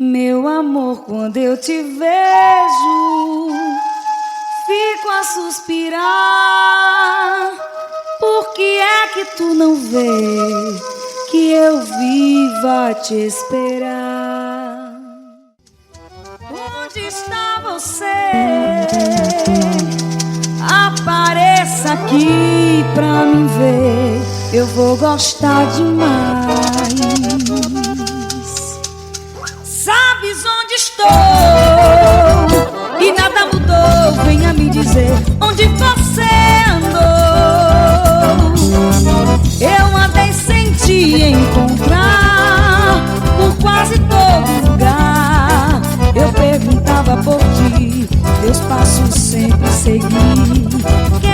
Meu amor, quando eu te vejo, fico a suspirar. Por que é que tu não vê que eu viva a te esperar? Onde está você? Apareça aqui pra me ver, eu vou gostar demais. Sabes onde estou e nada mudou, venha me dizer onde você andou. Eu andei sem te encontrar por quase todo lugar. Eu perguntava por ti, teus passos sempre segui.